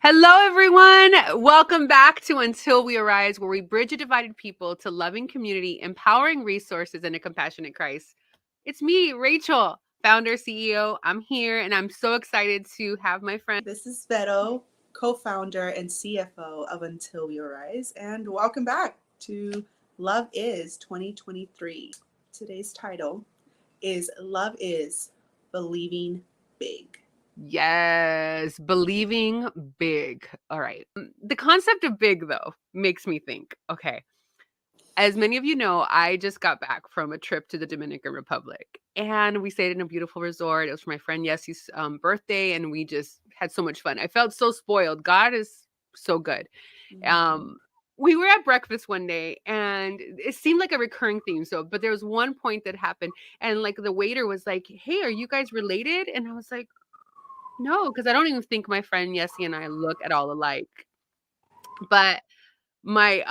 Hello, everyone. Welcome back to Until We Arise, where we bridge a divided people to loving community, empowering resources, and a compassionate Christ. It's me, Rachel, founder, CEO. I'm here, and I'm so excited to have my friend. This is Vero, co-founder and CFO of Until We Arise, and welcome back to Love Is 2023. Today's title is Love Is Believing Big. Yes, believing big. All right. The concept of big, though, makes me think, okay, as many of you know, I just got back from a trip to the Dominican Republic, and we stayed in a beautiful resort. It was for my friend Yessie's birthday, and we just had so much fun. I felt so spoiled. God is so good. Um, we were at breakfast one day, and it seemed like a recurring theme. But there was one point that happened, and like the waiter was like, "Hey, are you guys related?" And I was like, "No," because I don't even think my friend Yessie and I look at all alike. But my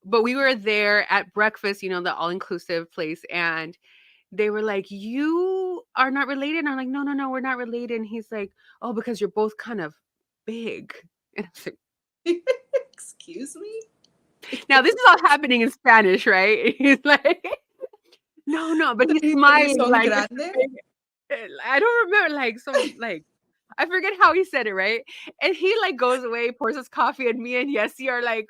but we were there at breakfast, the all-inclusive place, and they were like, "You are not related?" And I'm like, No, we're not related." And he's like, "Oh, because you're both kind of big." And I was like, Excuse me? now this is all happening in Spanish, right? He's like, No, but he's smiling Son like it's grande? big. I don't remember, like I forget how he said it, right? And he like goes away, pours his coffee, and me and Yessie are like,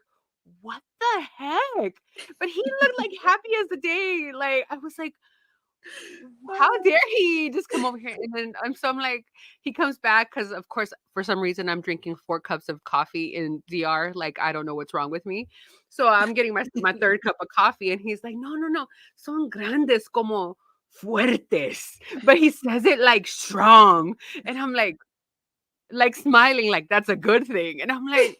"What the heck?" But he looked like happy as the day. Like I was like, how dare he just come over here? And then I'm like, he comes back because of course for some reason I'm drinking 4 cups of coffee in DR. Like I don't know what's wrong with me. So I'm getting my third cup of coffee, and he's like, no, son grandes como fuertes. But he says it like strong. And I'm like smiling like that's a good thing. And I'm like,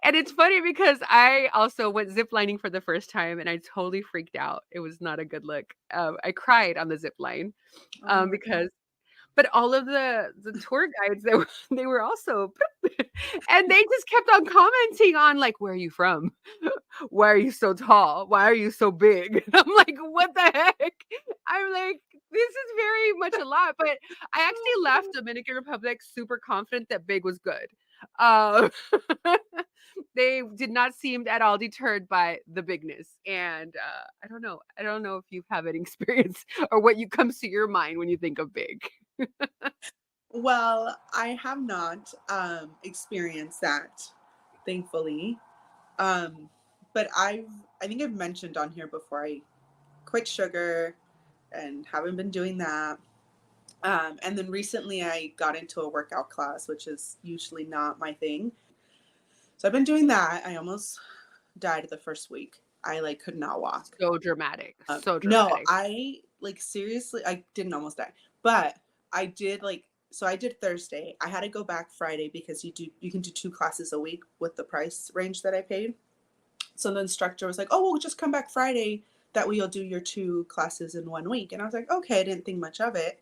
and it's funny because I also went ziplining for the first time, and I totally freaked out. It was not a good look. I cried on the zip line because, but all of the tour guides they were also, and they just kept on commenting on like, "Where are you from? Why are you so tall? Why are you so big?" And I'm like, "What the heck?" I'm like, "This is very much a lot." But I actually left Dominican Republic super confident that big was good. Uh, they did not seem at all deterred by the bigness, and I don't know. I don't know if you have any experience or what you comes to your mind when you think of big. Well, I have not experienced that, thankfully. Um, but I think I've mentioned on here before I quit sugar and haven't been doing that. And then recently I got into a workout class, which is usually not my thing. So I've been doing that. I almost died the first week. I could not walk. So dramatic, so No, dramatic. I seriously, I didn't almost die, but I did so I did Thursday. I had to go back Friday because you can do 2 classes a week with the price range that I paid. So the instructor was like, "Oh, well, just come back Friday. That way you'll do your 2 classes in 1 week." And I was like, "Okay," I didn't think much of it.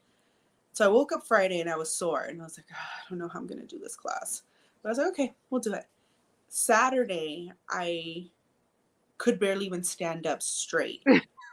So I woke up Friday and I was sore, and I was like, I don't know how I'm going to do this class. But I was like, okay, we'll do it. Saturday, I could barely even stand up straight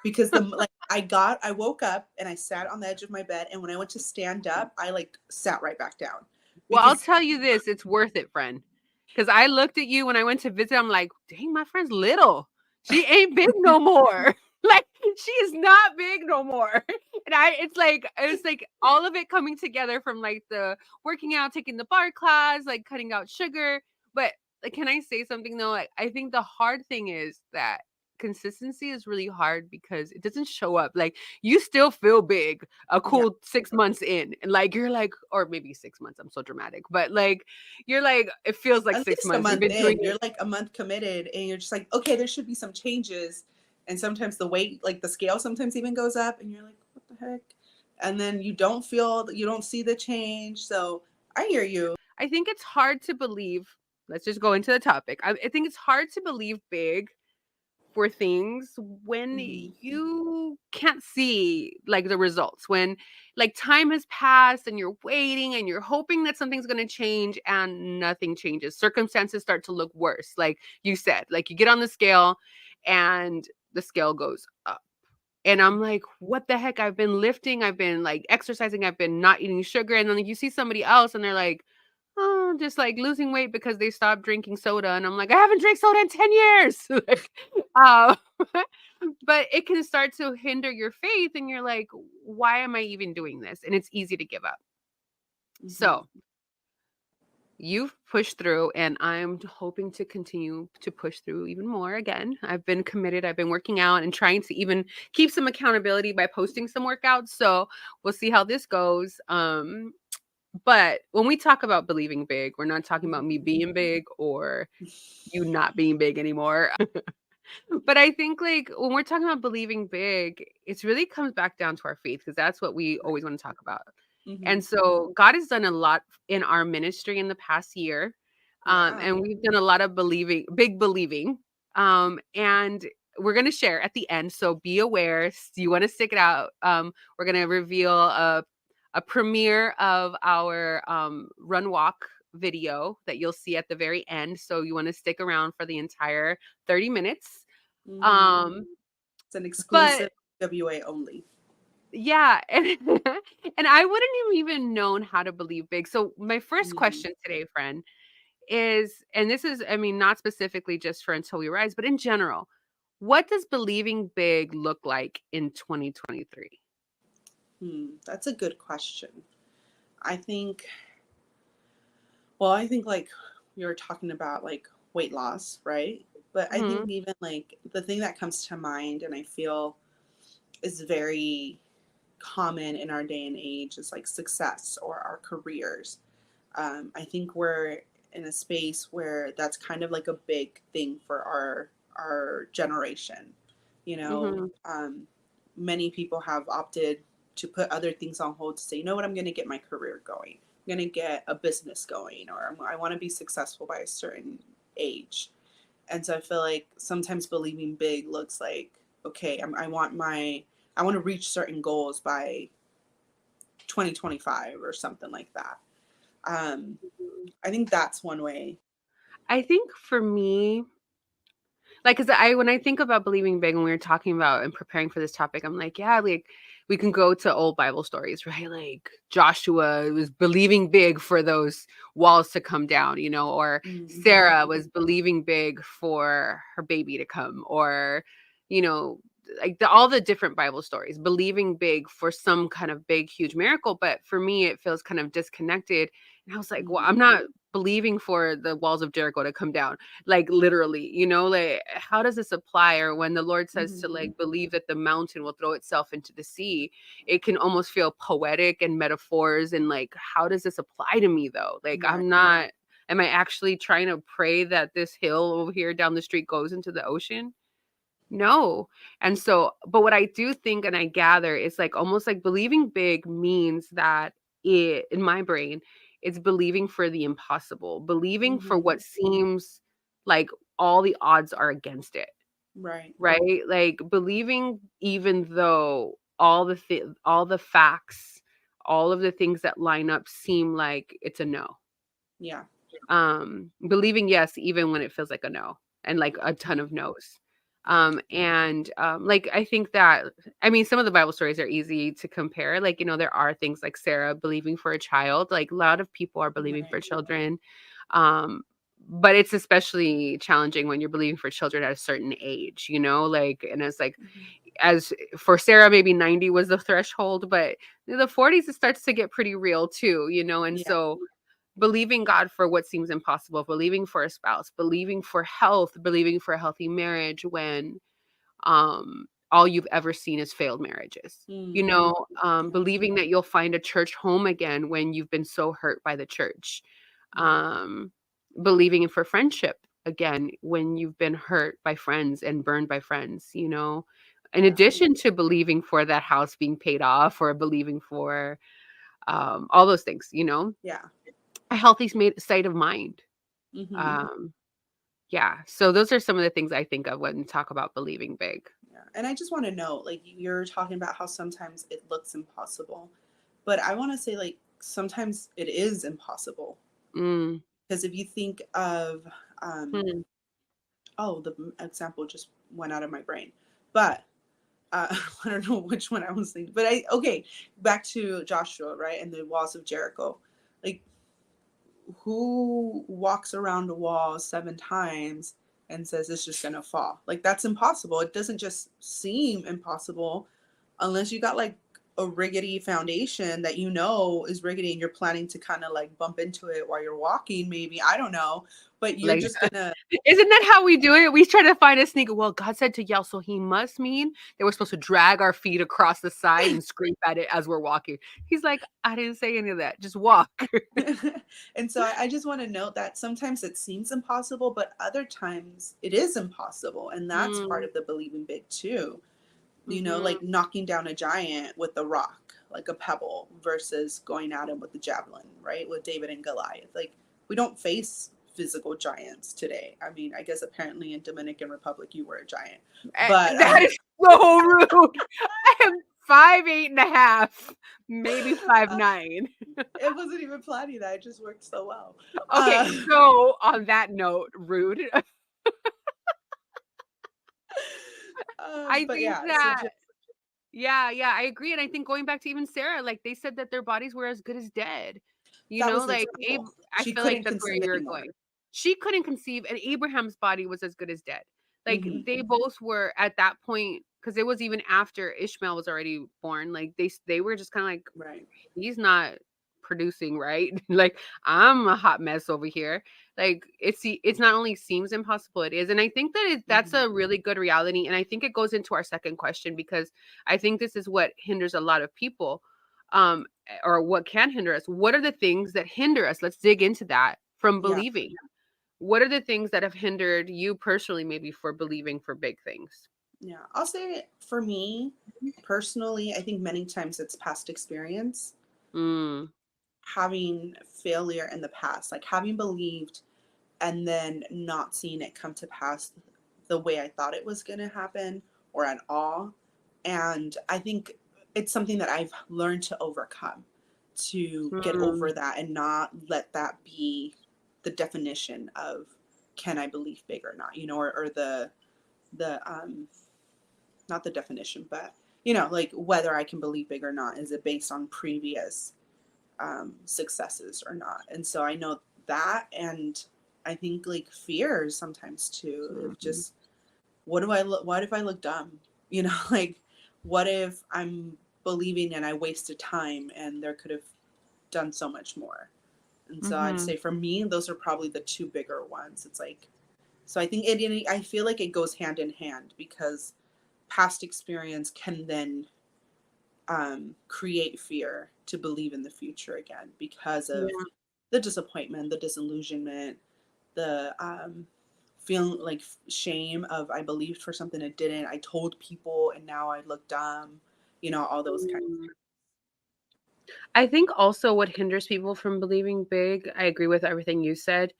because I woke up and I sat on the edge of my bed, and when I went to stand up, I sat right back down Well, I'll because tell you this, it's worth it, friend. Because I looked at you when I went to visit. I'm like, dang, my friend's little. She ain't big no more. Like she is not big no more. And it's like all of it coming together from like the working out, taking the bar class, like cutting out sugar. But like, can I say something though? Like, I think the hard thing is that consistency is really hard because it doesn't show up. Like you still feel big a yeah, cool 6 months in, and like you're like, or maybe 6 months. I'm so dramatic, but like you're like, it feels like at six least a months. You've month been doing in, it. you're like a month committed, and you're just like, okay, there should be some changes. And sometimes the weight, like the scale sometimes even goes up, and you're like, what the heck? And then you don't see the change. So I hear you. I think it's hard to believe. Let's just go into the topic. I think it's hard to believe big for things when Mhm. you can't see like the results, when like time has passed and you're waiting and you're hoping that something's going to change and nothing changes. Circumstances start to look worse, like you said. Like you get on the scale and the scale goes up, And I'm like, "What the heck? I've been lifting, I've been, like, exercising, I've been not eating sugar," and then, like, you see somebody else and they're like, "Oh, just, like, losing weight because they stopped drinking soda," and I'm like, "I haven't drank soda in 10 years." Like, uh, but it can start to hinder your faith, and you're like, "Why am I even doing this?" And it's easy to give up. Mhm. So, you've pushed through, and I'm hoping to continue to push through even more again. I've been committed. I've been working out and trying to even keep some accountability by posting some workouts. So we'll see how this goes. But when we talk about believing big, we're not talking about me being big or you not being big anymore. But I think like when we're talking about believing big, it's really comes back down to our faith because that's what we Right. always want to talk about. And Mhm. so God has done a lot in our ministry in the past year. Yeah. And we've done a lot of believing, big believing. And we're going to share at the end. So be aware. You want to stick it out. We're going to reveal a premiere of our run walk video that you'll see at the very end. So you want to stick around for the entire 30 minutes. Mhm. Um, It's an but exclusive WA only. yeah, and and I wouldn't have even known how to believe big. So my first Mhm. question today, friend, is, and this is, I mean, not specifically just for Until We Rise, but in general, what does believing big look like in 2023? That's a good question. I think, well, I think like we were talking about like weight loss, right? But I think Mhm, even like the thing that comes to mind and I feel is very common in our day and age is like success or our careers. I think we're in a space where that's kind of like a big thing for our generation. You know, mhm, many people have opted to put other things on hold to say, you know what, I'm going to get my career going. I'm going to get a business going, or I want to be successful by a certain age. And so I feel like sometimes believing big looks like, okay, I want to reach certain goals by 2025 or something like that. Um, mhm. I think that's one way. I think for me, like, cause I when I think about believing big, when we were talking about and preparing for this topic, I'm like, yeah, like we can go to old Bible stories, right? Like Joshua was believing big for those walls to come down, or Mm-hmm. Sarah was believing big for her baby to come, or, you know, like all the different Bible stories, believing big for some kind of big, huge miracle. But for me, it feels kind of disconnected. And I was like, well, Mm-hmm. I'm not believing for the walls of Jericho to come down, like literally, like how does this apply? Or when the Lord says to Mm-hmm. like believe that the mountain will throw itself into the sea, it can almost feel poetic and metaphors, and like how does this apply to me though? Like Right. am I actually trying to pray that this hill over here down the street goes into the ocean? No. And so, but what I do think and I gather is like almost like believing big means that in my brain, it's believing for the impossible, believing for Mm-hmm. what seems like all the odds are against it, Right. right? Like believing even though all the facts, all of the things that line up seem like it's a no. Yeah. Believing yes even when it feels like a no, and like a ton of no's. Like I think that, I mean, some of the Bible stories are easy to compare. Like, there are things like Sarah believing for a child. Like a lot of people are believing for Right. children. Um but it's especially challenging when you're believing for children at a certain age, like, and it's like, Mm-hmm. as for Sarah, maybe 90 was the threshold, but in the 40s it starts to get pretty real too, and Yeah. so believing God for what seems impossible, believing for a spouse, believing for health, believing for a healthy marriage when all you've ever seen is failed marriages. Mm-hmm. Yeah. Believing that you'll find a church home again when you've been so hurt by the church. Mm-hmm. Um, Believing in for friendship again when you've been hurt by friends and burned by friends, In Yeah. addition to believing for that house being paid off, or believing for all those things, Yeah. a healthy state of mind. Mm-hmm. Um, yeah. So those are some of the things I think of when we talk about believing big. Yeah. And I just want to know, like, you're talking about how sometimes it looks impossible, but I want to say, like, sometimes it is impossible. Mm. Because if you think of, um, Hmm. oh, the example just went out of my brain, but I don't know which one I was thinking, but okay, back to Joshua, right? And the walls of Jericho. Like, who walks around a wall 7 times and says it's just gonna fall? Like, that's impossible. It doesn't just seem impossible unless you got like a rickety foundation that is rickety and you're planning to kind of like bump into it while you're walking, maybe. I don't know. But you're Like, just gonna isn't that how we do it? We try to find a sneaker. Well, God said to yell, so he must mean that we're supposed to drag our feet across the side and scrape at it as we're walking. He's like, I didn't say any of that. Just walk. and so I just want to note that sometimes it seems impossible, but other times it is impossible. And that's part Mm, of the believing big too. mhm. Like knocking down a giant with a rock, like a pebble, versus going at him with the javelin, right? With David and Goliath. Like, we don't face physical giants today. I mean, I guess apparently in Dominican Republic you were a giant. But That is so rude. I am 5'8.5", maybe uh, 5'9". it wasn't even planning that. It just worked so well. Okay, Uh, so on that note, rude. I but think yeah, so that yeah, I agree. And I think going back to even Sarah, like they said that their bodies were as good as dead. that was the Like Abe, example. I She feel like couldn't that's where conceive you're anymore. going. She couldn't conceive, and Abraham's body was as good as dead. Like Hmm. they both were at that point, because it was even after Ishmael was already born. Like they were just kind of like, Right. he's not producing, right? Like I'm a hot mess over here. Like it's not only seems impossible, it is. And I think that that's Hmm. a really good reality. And I think it goes into our second question, because I think this is what hinders a lot of people, or what can hinder us. What are the things that hinder us? Let's dig into that, from Yeah. believing. What are the things that have hindered you personally, maybe, for believing for big things? Yeah. I'll say for me personally, I think many times it's past experience, Mm, having failure in the past, like having believed and then not seeing it come to pass the way I thought it was going to happen or at all. And I think it's something that I've learned to overcome, to get mm, over that and not let that be the definition of can I believe big or not, or the not the definition, but like whether I can believe big or not, is it based on previous successes or not? And so I know that, and I think like fear sometimes too, of mm, just what if I look dumb? Like, what if I'm believing and I wasted time and there could have done so much more? And so I'd mhm. say for me, those are probably the two bigger ones. It's like, so I think I feel like it goes hand in hand, because past experience can then create fear to believe in the future again, because of Yeah. the disappointment, the disillusionment, the feeling like shame of I believed for something it didn't. I told people and now I look dumb. All those kinds. Mm. I think also what hinders people from believing big, I agree with everything you said.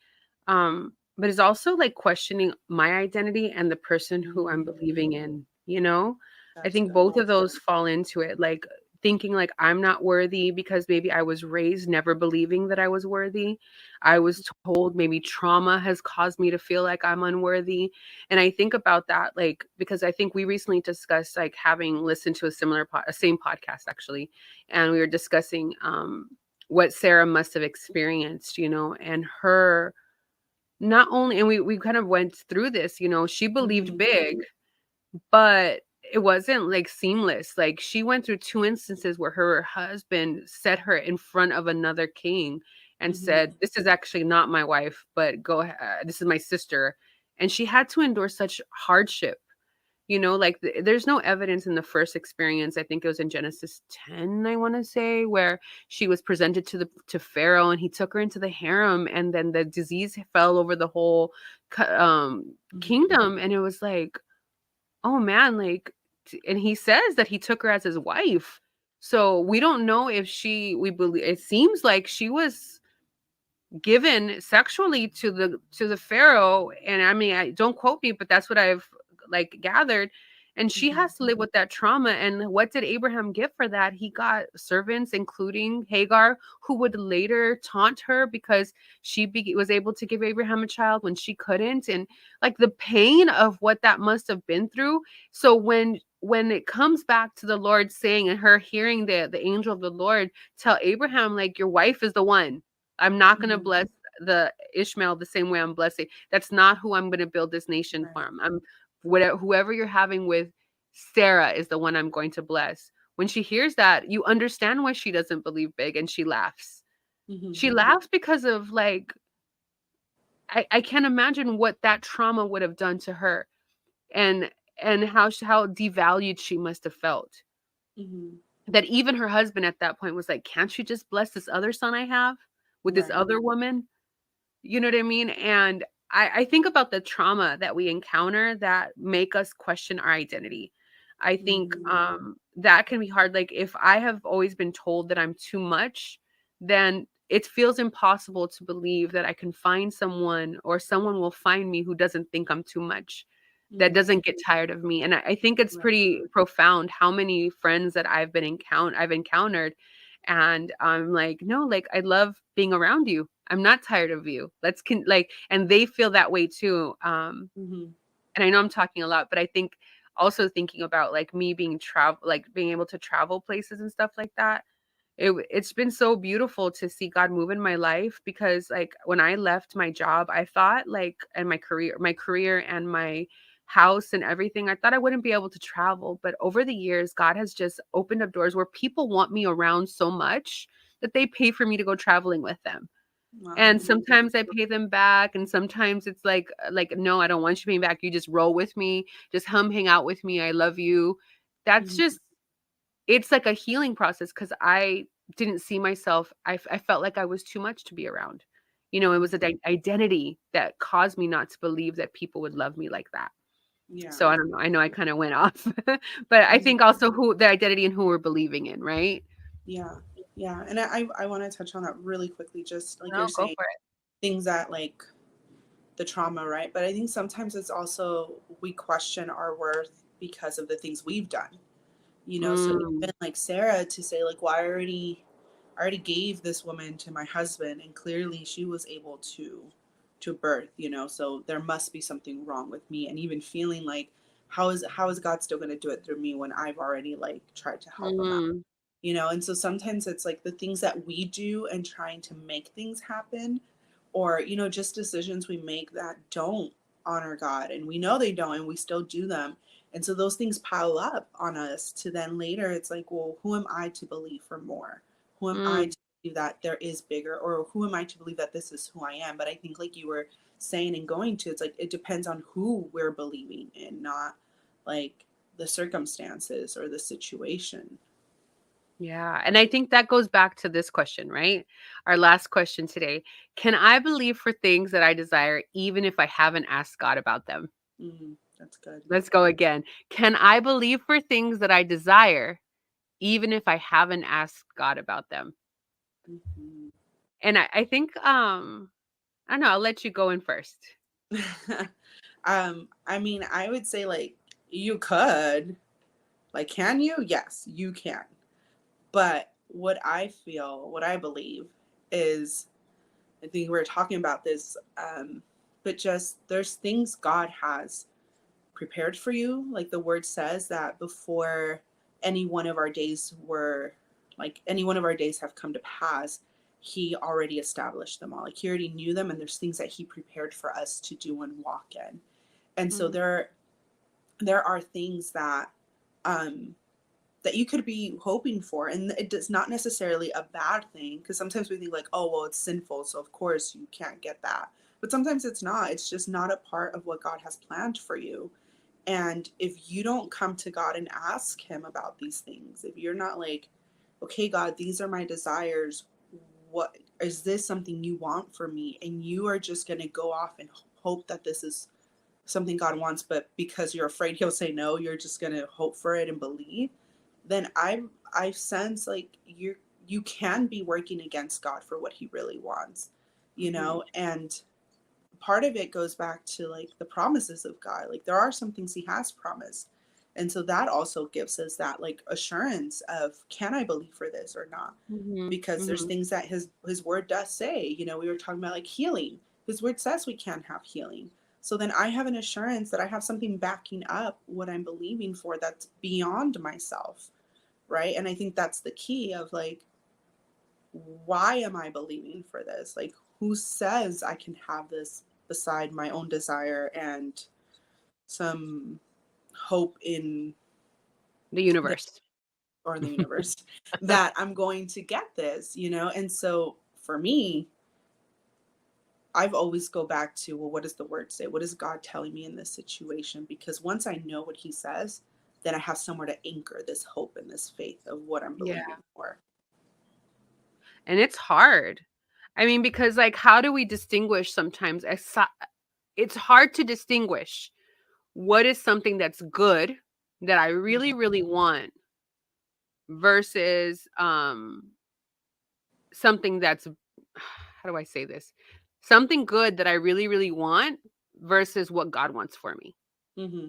But it's also like questioning my identity and the person who I'm believing in, you know? I That's think good. both of those fall into it. Like thinking like I'm not worthy because maybe I was raised never believing that I was worthy. I was told, maybe trauma has caused me to feel like I'm unworthy. And I think about that, like, because I think we recently discussed like having listened to a same podcast actually, and we were discussing what Sarah must have experienced, and her, not only, and we kind of went through this, she believed Hmm. big, but it wasn't like seamless. Like she went through two instances where her husband set her in front of another king and Hmm. said, "This is actually not my wife, but go ahead. This is my sister." And she had to endure such hardship. Like there's no evidence in the first experience. I think it was in Genesis 10, I want to say, where she was presented to Pharaoh and he took her into the harem, and then the disease fell over the whole Hmm. kingdom, and it was like, oh man, like, and he says that he took her as his wife. So we don't know if we believe, it seems like she was given sexually to the pharaoh, and I mean, I don't quote me, but that's what I've like gathered. And she Hmm. has to live with that trauma. And what did Abraham get for that? He got servants, including Hagar, who would later taunt her because was able to give Abraham a child when she couldn't. And like the pain of what that must have been through. So when when it comes back to the Lord saying, and her hearing the angel of the Lord tell Abraham, like, your wife is the one. I'm not going to Mhm. bless the Ishmael the same way I'm blessing. That's not who I'm going to build this nation Right. from. I'm whatever, whoever you're having with Sarah is the one I'm going to bless. When she hears that, you understand why she doesn't believe big, and she laughs. Mhm. She laughs because of, like, I can't imagine what that trauma would have done to her, and how devalued she must have felt. Mhm. That even her husband at that point was like, "Can't you just bless this other son I have with this Right. other woman?" You know what I mean? And I think about the trauma that we encounter that make us question our identity. I think Mhm. that can be hard. Like, if I have always been told that I'm too much, then it feels impossible to believe that I can find someone, or someone will find me who doesn't think I'm too much, that Mhm. doesn't get tired of me. And I think it's Right. pretty profound how many friends that I've encountered, and I'm like, no, like, I love being around you. I'm not tired of you. Like, and they feel that way too. Mhm. And I know I'm talking a lot, but I think also thinking about, like, me being able to travel places and stuff like that. It's been so beautiful to see God move in my life, because, like, when I left my job, I thought, like, and my career and my house and everything, I thought I wouldn't be able to travel. But over the years, God has just opened up doors where people want me around so much that they pay for me to go traveling with them. And Wow. sometimes I pay them back, and sometimes it's like, no, I don't want you paying back. You just roll with me, just hang out with me. I love you. That's Mhm. just It's like a healing process, because I didn't see myself. I felt like I was too much to be around. It was Mhm. an identity that caused me not to believe that people would love me like that. Yeah. So I don't know. I know I kind of went off, but I Mhm. think also who the identity and who we're believing in, right? Yeah. Yeah. And I want to touch on that really quickly. Just like you're No, go saying, for it. things that like the trauma, right? But I think sometimes it's also we question our worth because of the things we've done. So Mm, even like Sarah to say like, well, I already gave this woman to my husband, and clearly she was able to birth. So there must be something wrong with me, and even feeling like, how is God still going to do it through me when I've already like tried to help him out? mm, And so sometimes it's like the things that we do and trying to make things happen, or just decisions we make that don't honor God, and we know they don't, and we still do them. And so those things pile up on us to then later it's like, well, who am I to believe for more? Who am I mm. to believe that there is bigger, or who am I to believe that this is who I am? But I think like you were saying and going to, it's like it depends on who we're believing in, not like the circumstances or the situation. Yeah. And I think that goes back to this question, right? Our last question today. Can I believe for things that I desire even if I haven't asked God about them? That's good. Let's go again. Can I believe for things that I desire even if I haven't asked God about them? Mhm. And I think I don't know, I'll let you go in first. I mean, I would say like you could. Like, can you? Yes, you can. But what I believe is, I think we were talking about this, but just there's things God has prepared for you. Like the word says that before any one of our days were, like any one of our days have come to pass, he already established them all. Like he already knew them, and there's things that he prepared for us to do and walk in. And so Mm, there are things um that you could be hoping for, and it's not necessarily a bad thing, because sometimes we think like, oh well, it's sinful, so of course you can't get that. But sometimes it's not. It's just not a part of what God has planned for you. And if you don't come to God and ask him about these things, if you're not like, okay God, these are my desires, what is this something you want for me, and you are just going to go off and hope that this is something God wants, but because you're afraid he'll say no, you're just gonna hope for it and believe, then I sense like you can be working against God for what he really wants, mhm, and part of it goes back to like the promises of God. Like there are some things he has promised. And so that also gives us that like assurance of, can I believe for this or not? mhm, Because there's mhm, things that his word does say. We were talking about like healing. His word says we can have healing. So then I have an assurance that I have something backing up what I'm believing for that's beyond myself, right? And I think that's the key of like, why am I believing for this? Like, who says I can have this beside my own desire and some hope in The the universe. or in the universe that I'm going to get this, you know? And so for me, I've always go back to, well, what does the word say? What is God telling me in this situation? Because once I know what he says, then I have somewhere to anchor this hope and this faith of what I'm Yeah. believing for. And it's hard. I mean, because like, how do we distinguish sometimes? It's hard to distinguish what is something that's good that I really, really want versus something that's, how do I say this? Something good that I really, really want versus what God wants for me. Mm-hmm.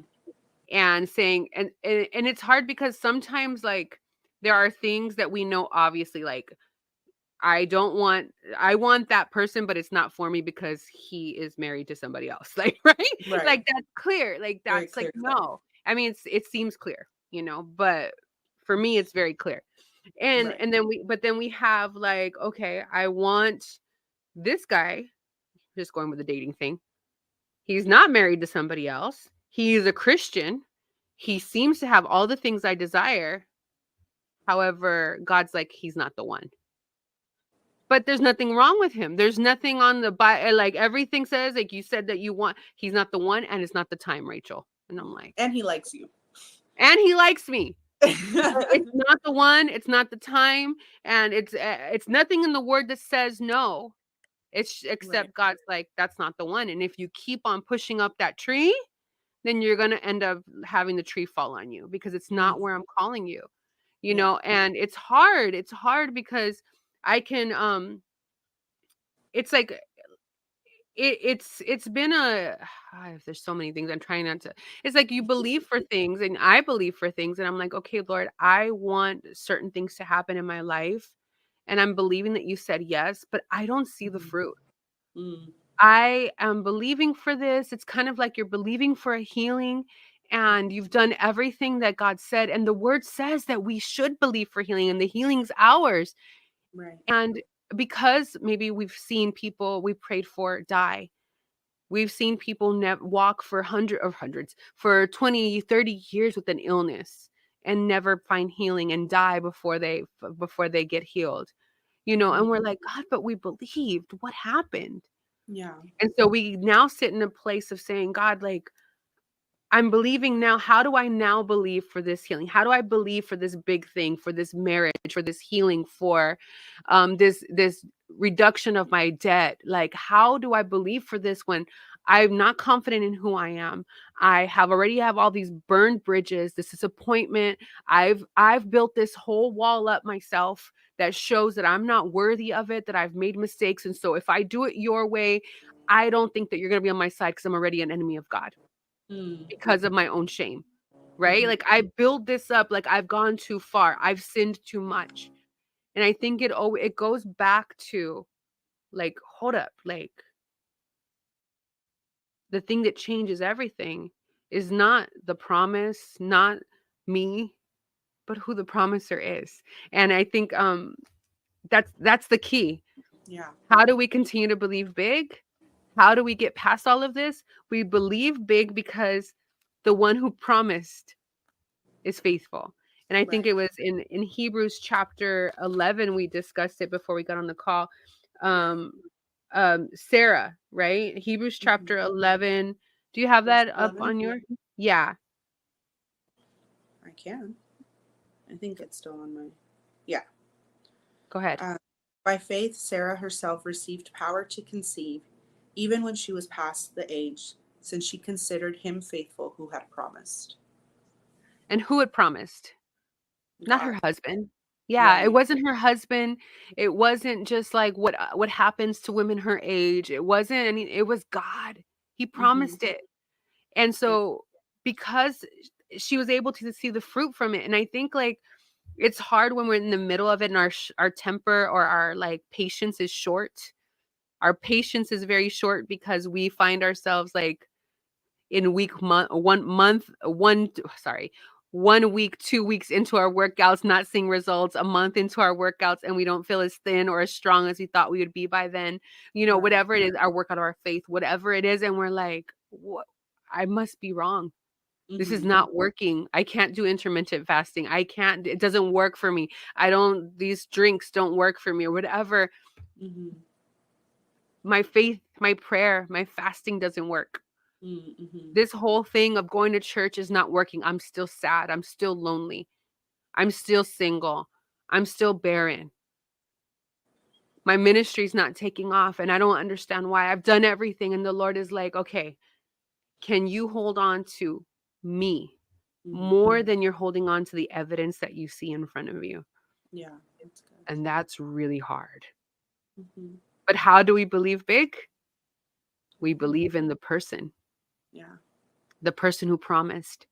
And saying, and it's hard because sometimes like there are things that we know obviously like I want that person, but it's not for me because he is married to somebody else. Like, right? Right. Like that's clear. Like Very that's like clear cut. no. I mean, it seems clear, you know, but for me it's very clear. Right. And then we have like, okay, I want this guy, just going with the dating thing. He's not married to somebody else. He is a Christian. He seems to have all the things I desire. However, God's like, he's not the one. But there's nothing wrong with him. There's nothing on the like everything says, like you said that you want, he's not the one and it's not the time, Rachel. And I'm like, And he likes you. and he likes me. But it's not the one, it's not the time, and it's nothing in the word that says no. It's Right. except God's like, that's not the one. And if you keep on pushing up that tree, then you're going to end up having the tree fall on you because it's not Mm. where I'm calling you, you Yeah. know, and it's hard. It's hard because I can, it's like, it's been a, there's so many things I'm trying not to, it's like you believe for things and I believe for things. And I'm like, okay, Lord, I want certain things to happen in my life. And I'm believing that you said yes, but I don't see the Mm. fruit. Mm. I am believing for this. It's kind of like you're believing for a healing and you've done everything that God said. And the word says that we should believe for healing and the healing's ours. Right. And because maybe we've seen people we prayed for die, we've seen people walk for hundreds, for 20, 30 years with an illness and never find healing and die before they get healed. You know, Mm. and we're like, God, but we believed. What happened? Yeah. And so we now sit in a place of saying, God, like, I'm believing now. How do I now believe for this healing? How do I believe for this big thing, for this marriage, for this healing, for this reduction of my debt? Like, how do I believe for this when I'm not confident in who I am? I have already have all these burned bridges, this disappointment. I've built this whole wall up myself that shows that I'm not worthy of it, that I've made mistakes. And so if I do it your way, I don't think that you're gonna be on my side because I'm already an enemy of God Mm. because of my own shame, right? Mm-hmm. Like I build this up, like I've gone too far. I've sinned too much. And I think it goes back to like, hold up, like the thing that changes everything is not the promise, not me, but who the promiser is. And I think that's the key. Yeah. How do we continue to believe big? How do we get past all of this? We believe big because the one who promised is faithful. And I think Right. it was in Hebrews chapter 11 we discussed it before we got on the call. Right. Um Sarah, right? Hebrews Mm-hmm. chapter 11. Do you have Verse that up 11. on your? Yeah, I can. I think it's still on my. Yeah. go ahead. Uh, by faith, Sarah herself received power to conceive, even when she was past the age, since she considered him faithful who had promised. And who had promised? Not her God. husband. Yeah, it Right. wasn't her husband. It wasn't just like what happens to women her age. It wasn't any, it was God. He Mm-hmm. promised it. And Yep. so because she was able to see the fruit from it, and I think like it's hard when we're in the middle of it and our temper or our like patience is short. Our patience is very short because we find ourselves like in week month 1 month 1 week 2 weeks into our workouts not seeing results, a month into our workouts and we don't feel as thin or as strong as we thought we would be by then, Right. whatever it is, our workout of our faith, whatever it is, and we're like, what, I must be wrong. This is Mm-hmm. not working. I can't do intermittent fasting. I can't, it doesn't work for me. These drinks don't work for me or whatever. Mm-hmm. My faith, my prayer, my fasting doesn't work. Mm-hmm. This whole thing of going to church is not working. I'm still sad. I'm still lonely. I'm still single. I'm still barren. My ministry's not taking off and I don't understand why. I've done everything and the Lord is like, okay, can you hold on to me Mm-hmm. more than you're holding on to the evidence that you see in front of you? Yeah, that's good. And that's really hard. Mm-hmm. But how do we believe big? We Mm-hmm. believe in Yeah. the person who promised.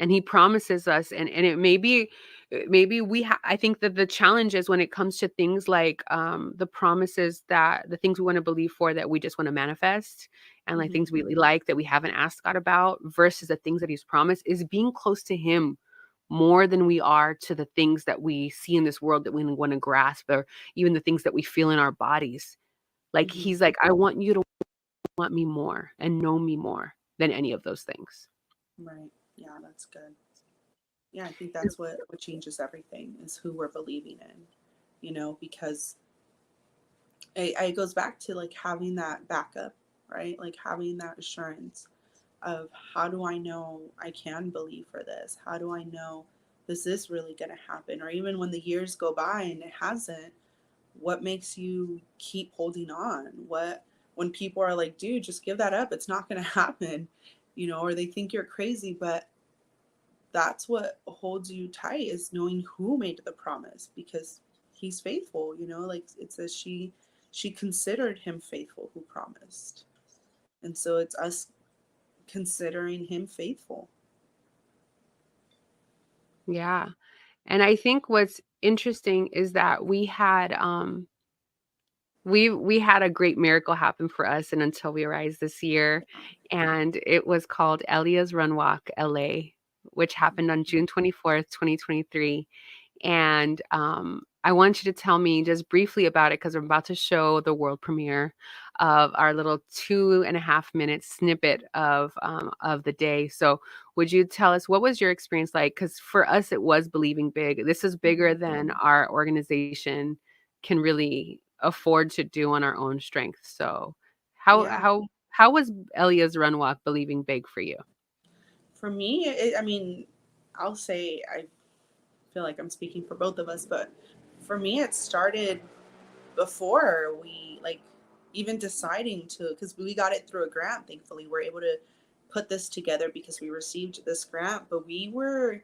And he promises us, and it maybe I think that the challenge is when it comes to things like the promises, that the things we want to believe for, that we just want to manifest, and like Mm-hmm. things we like that we haven't asked God about, versus the things that he's promised, is being close to him more than we are to the things that we see in this world that we want to grasp, or even the things that we feel in our bodies. Like Mm-hmm. he's like, I want you to want me more and know me more than any of those things. Right. Yeah, that's good. Yeah, I think that's what changes everything is who we're believing in, because it goes back to like having that backup, right? Like having that assurance of how do I know I can believe for this? How do I know this is really going to happen? Or even when the years go by and it hasn't, what makes you keep holding on? When people are like, dude, just give that up. It's not going to happen, or they think you're crazy, but that's what holds you tight is knowing who made the promise because he's faithful, like it says she considered him faithful who promised. And so it's us considering him faithful. Yeah. And I think what's interesting is that we had a great miracle happen for us and Until We Rise this year, and it was called Elia's Run Walk LA, which happened on June 24th, 2023. And I want you to tell me just briefly about it because I'm about to show the world premiere of our little 2.5 minute snippet of the day. So would you tell us what was your experience like? Because for us, it was believing big. This is bigger than our organization can really afford to do on our own strength. So how Yeah. how how was Elia's Run Walk believing big for you? For me, I mean, I'll say I feel like I'm speaking for both of us, but for me, it started before we like even deciding to, because we got it through a grant. Thankfully, we're able to put this together because we received this grant, but we were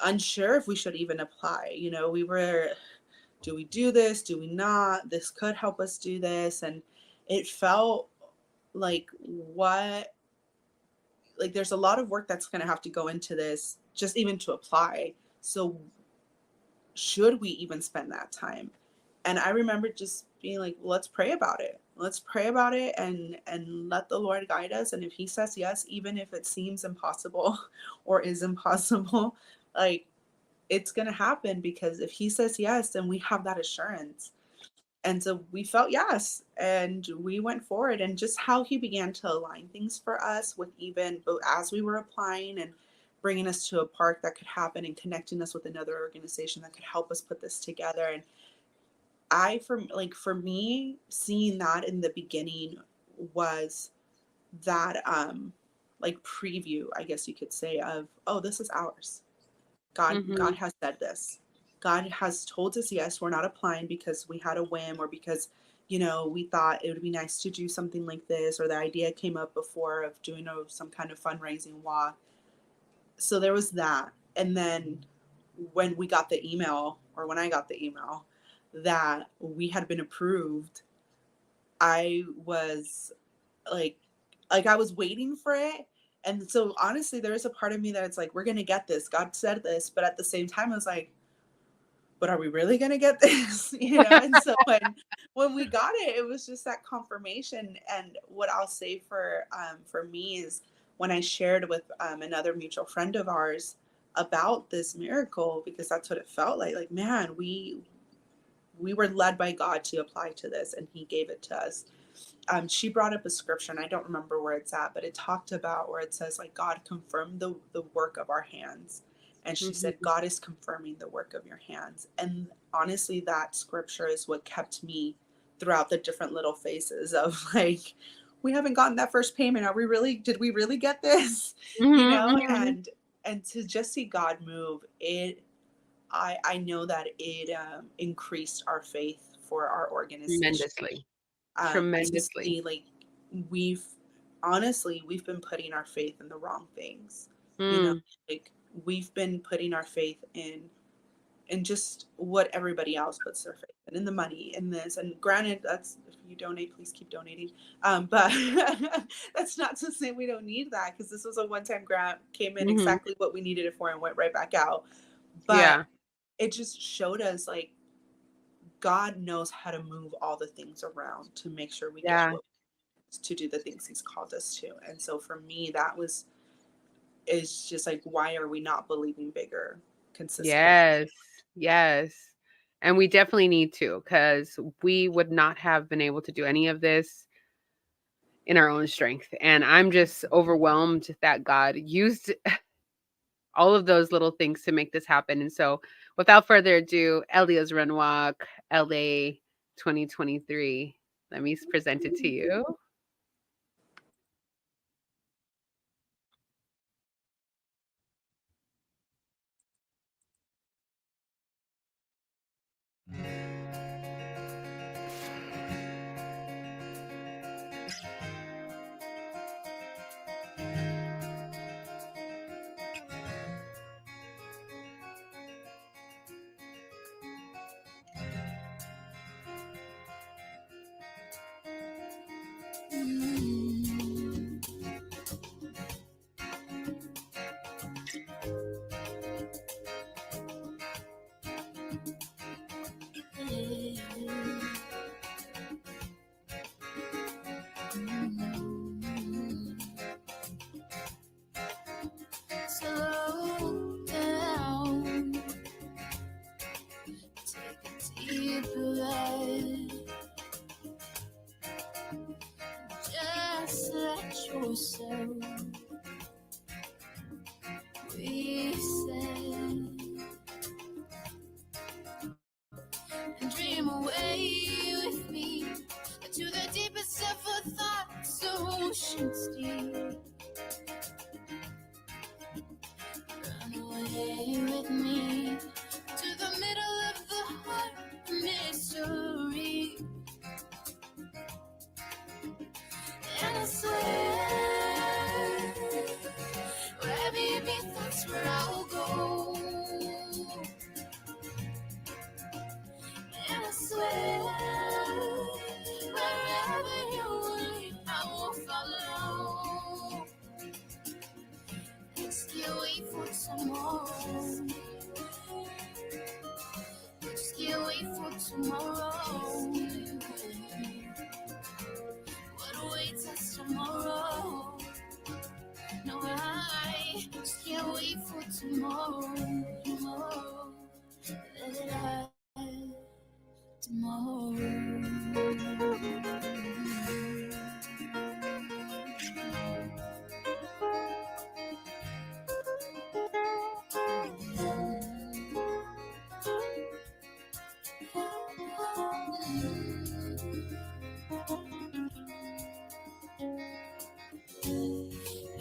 unsure if we should even apply. We were, do we do this? Do we not? This could help us do this. And it felt like there's a lot of work that's going to have to go into this just even to apply. So should we even spend that time? And I remember just being like, well, let's pray about it. Let's pray about it and let the Lord guide us. And if he says yes, even if it seems impossible or is impossible, like it's going to happen, because if he says yes, then we have that assurance. And so we felt yes, and we went forward, and just how he began to align things for us with even as we were applying and bringing us to a park that could happen and connecting us with another organization that could help us put this together. And for me, seeing that in the beginning was that like preview, I guess you could say, of, oh, this is ours. God Mm-hmm. has said this. God has told us yes. We're not applying because we had a whim or because we thought it would be nice to do something like this, or the idea came up before of doing some kind of fundraising walk. So there was that. And then when we got the email, or when I got the email that we had been approved, I was like I was waiting for it. And so honestly, there is a part of me that it's like, we're gonna get this. God said this, but at the same time, I was like, but are we really going to get this? You know? And so when we got it, it was just that confirmation. And what I'll say for me is when I shared with another mutual friend of ours about this miracle, because that's what it felt like, man, we were led by God to apply to this, and he gave it to us. She brought up a scripture, and I don't remember where it's at, but it talked about where it says, like, God confirmed the work of our hands. And she Mhm. said, God is confirming the work of your hands. And honestly, that scripture is what kept me throughout the different little phases of like, we haven't gotten that first payment. Did we really get this? You Mhm, know, mhm. and to just see God move, I know that it increased our faith for our organization. Tremendously. To Tremendously. see like we've we've been putting our faith in the wrong things, you know, Mm. like we've been putting our faith in just what everybody else puts their faith in the money, in this. And granted, that's, if you donate, please keep donating, but that's not to say we don't need that, because this was a one-time grant, came in Mhm. exactly what we needed it for and went right back out. But Yeah. it just showed us like God knows how to move all the things around to make sure we get Yeah. what, to do the things he's called us to. And so for me, that was, is just like, why are we not believing bigger consistently? Yes. Yes. And we definitely need to, because we would not have been able to do any of this in our own strength. And I'm just overwhelmed that God used all of those little things to make this happen. And so, without further ado, Elia's Run Walk LA 2023. Let me present it to you. Slow down, take a deep breath. Just let yourself reset and dream away with me to the deepest of our thoughts, oceans deep. Run away with me to the middle of the heart mystery. And I swear, wherever you be, that's where I'll go. And I swear, wherever you lead, I will follow. Just can't wait for tomorrow. Just can't wait for tomorrow. What awaits us tomorrow? No, I just can't wait for tomorrow. Tomorrow, let it out. Tomorrow.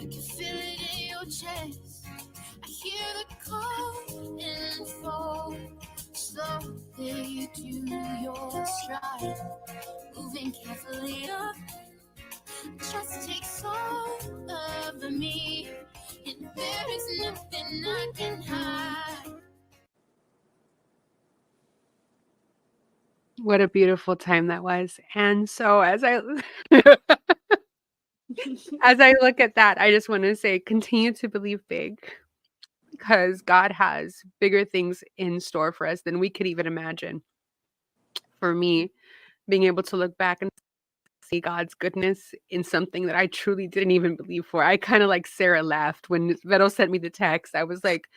I can feel it in your chest. I hear the call and fall. Slowly to your stride, moving carefully up. Trust takes all of me, and there is nothing I can hide. What a beautiful time that was. And so, as I as I look at that, I just want to say, continue to believe big. because God has bigger things in store for us than we could even imagine. For me, being able to look back and see God's goodness in something that I truly didn't even believe for. I kind of like Sarah laughed when Vero sent me the text. I was like,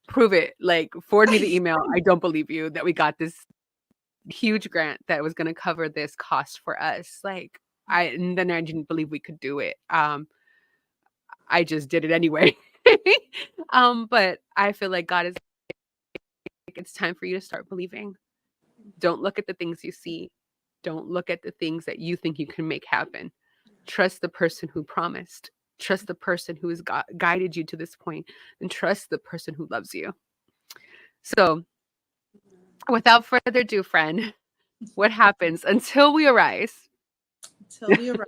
prove it. Like, forward me the email. I don't believe you that we got this huge grant that was going to cover this cost for us. Like, and then I didn't believe we could do it. I just did it anyway. But I feel like God is like, it's time for you to start believing. Don't look at the things you see. Don't look at the things that you think you can make happen. Trust the person who promised. Trust the person who has guided you to this point, and trust the person who loves you. So, without further ado, friend, what happens until we arise? Until we arrive,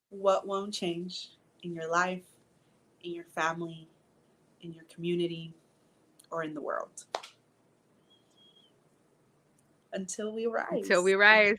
what won't change in your life, in your family, in your community, or in the world? Until we rise. Until we rise.